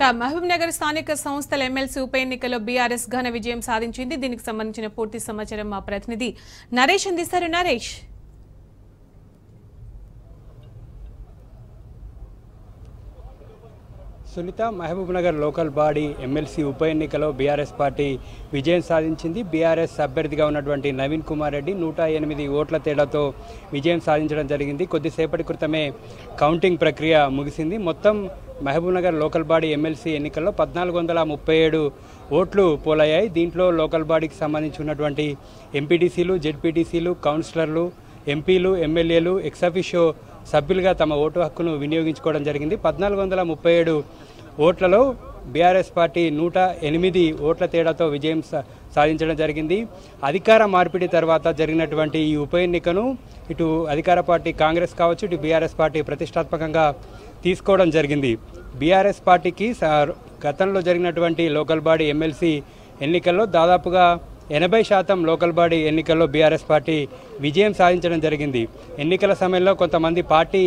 మహబూబ్నగర్ స్థానిక సంస్థల ఎమ్మెల్సీ ఉప ఎన్నికల్లో బీఆర్ఎస్ ఘన విజయం సాధించింది. దీనికి సంబంధించిన పూర్తి సమాచారం మా ప్రతినిధి నరేష్ అందిస్తారు. Naresh, Sunitha, Mahabubnagar local body MLC ఉప ఎన్నికలో బీఆర్ఎస్ పార్టీ విజయం సాధించింది. బీఆర్ఎస్ అభ్యర్థిగా ఉన్నటువంటి నవీన్ కుమార్ రెడ్డి 108 ఓట్ల తేడాతో విజయం సాధించడం జరిగింది. కొద్దిసేపటి క్రితమే కౌంటింగ్ ప్రక్రియ ముగిసింది. మొత్తం మహబూబ్నగర్ లోకల్ బాడీ ఎమ్మెల్సీ ఎన్నికల్లో 1437 ఓట్లు పోలయ్యాయి. దీంట్లో లోకల్ బాడీకి సంబంధించి ఉన్నటువంటి ఎంపీటీసీలు, జెడ్పీటీసీలు, కౌన్సిలర్లు, ఎంపీలు, ఎమ్మెల్యేలు ఎక్సఫిషియో సభ్యులుగా తమ ఓటు హక్కును వినియోగించుకోవడం జరిగింది. 1437 ఓట్లలో బీఆర్ఎస్ పార్టీ 108 ఓట్ల తేడాతో విజయం సాధించడం జరిగింది. అధికార మార్పిడి తర్వాత జరిగినటువంటి ఈ ఉప ఎన్నికను ఇటు అధికార పార్టీ కాంగ్రెస్ కావచ్చు, ఇటు బీఆర్ఎస్ పార్టీ ప్రతిష్టాత్మకంగా తీసుకోవడం జరిగింది. బీఆర్ఎస్ పార్టీకి గతంలో జరిగినటువంటి లోకల్ బాడీ ఎమ్మెల్సీ ఎన్నికల్లో దాదాపుగా 80% లోకల్ బాడీ ఎన్నికల్లో బీఆర్ఎస్ పార్టీ విజయం సాధించడం జరిగింది. ఎన్నికల సమయంలో కొంతమంది పార్టీ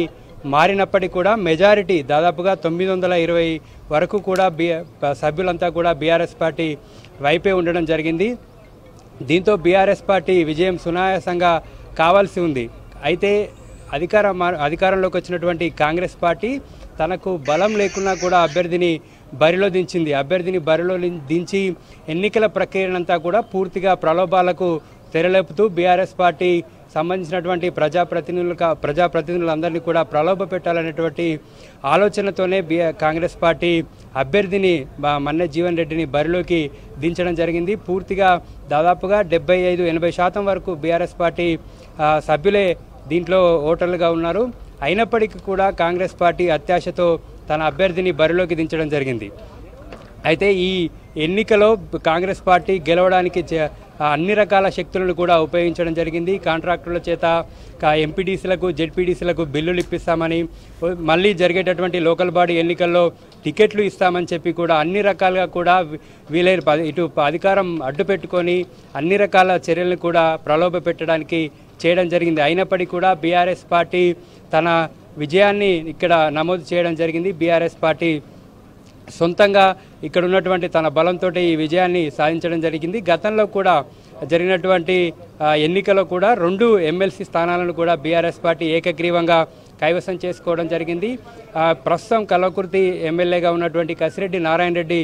మారినప్పటికీ కూడా మెజారిటీ దాదాపుగా 920 వరకు కూడా సభ్యులంతా కూడా బీఆర్ఎస్ పార్టీ వైపే ఉండడం జరిగింది. దీంతో బీఆర్ఎస్ పార్టీ విజయం సునాయాసంగా కావాల్సి ఉంది. అయితే అధికారంలోకి వచ్చినటువంటి కాంగ్రెస్ పార్టీ తనకు బలం లేకున్నా కూడా అభ్యర్థిని బరిలో దించింది. అభ్యర్థిని బరిలో దించి ఎన్నికల ప్రక్రియనంతా కూడా పూర్తిగా ప్రలోభాలకు తెరలేపుతూ బీఆర్ఎస్ పార్టీ సంబంధించినటువంటి ప్రజాప్రతినిధులందరినీ కూడా ప్రలోభ పెట్టాలనేటువంటి ఆలోచనతోనే కాంగ్రెస్ పార్టీ అభ్యర్థిని మన్నె జీవన్ రెడ్డిని బరిలోకి దించడం జరిగింది. పూర్తిగా దాదాపుగా 75-80% వరకు బీఆర్ఎస్ పార్టీ సభ్యులే దీంట్లో ఓటర్లుగా ఉన్నారు. అయినప్పటికీ కూడా కాంగ్రెస్ పార్టీ అత్యాశతో తన అభ్యర్థిని బరిలోకి దించడం జరిగింది. అయితే ఈ ఎన్నికలో కాంగ్రెస్ పార్టీ గెలవడానికి అన్ని రకాల శక్తులను కూడా ఉపయోగించడం జరిగింది. కాంట్రాక్టర్ల చేత ఎంపీటీసీలకు, జెడ్పీటీసీలకు బిల్లులు ఇప్పిస్తామని, మళ్ళీ జరిగేటటువంటి లోకల్ బాడీ ఎన్నికల్లో టికెట్లు ఇస్తామని చెప్పి కూడా అన్ని రకాలుగా కూడా వీలైన ఇటు అధికారం అడ్డు పెట్టుకొని అన్ని రకాల చర్యలను కూడా ప్రలోభ పెట్టడానికి చేయడం జరిగింది. అయినప్పటికీ కూడా బీఆర్ఎస్ పార్టీ తన విజయాన్ని ఇక్కడ నమోదు చేయడం జరిగింది. బీఆర్ఎస్ పార్టీ సొంతంగా ఇక్కడ ఉన్నటువంటి తన బలంతో ఈ విజయాన్ని సాధించడం జరిగింది. గతంలో కూడా జరిగినటువంటి ఎన్నికలో కూడా 2 ఎమ్మెల్సీ స్థానాలను కూడా బీఆర్ఎస్ పార్టీ ఏకగ్రీవంగా కైవసం చేసుకోవడం జరిగింది. ప్రస్తుతం కల్వకుర్తి ఎమ్మెల్యేగా ఉన్నటువంటి కసిరెడ్డి నారాయణ రెడ్డి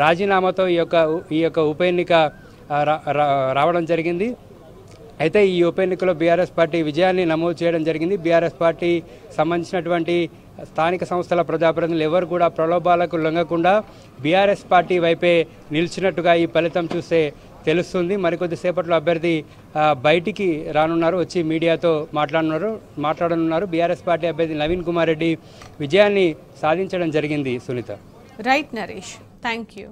రాజీనామాతో ఈ యొక్క ఉప ఎన్నిక రావడం జరిగింది. అయితే ఈ ఉప ఎన్నికలో బీఆర్ఎస్ పార్టీ విజయాన్ని నమోదు చేయడం జరిగింది. బీఆర్ఎస్ పార్టీ సంబంధించినటువంటి స్థానిక సంస్థల ప్రజాప్రతినిధులు ఎవరు కూడా ప్రలోభాలకు లొంగకుండా బీఆర్ఎస్ పార్టీ వైపే నిలిచినట్టుగా ఈ ఫలితం చూస్తే తెలుస్తుంది. మరికొద్ది సేపట్లో అభ్యర్థి బయటికి రానున్నారు, వచ్చి మీడియాతో మాట్లాడనున్నారు. బీఆర్ఎస్ పార్టీ అభ్యర్థి నవీన్ కుమార్ రెడ్డి విజయాన్ని సాధించడం జరిగింది. Sunitha. Right Naresh, thank you.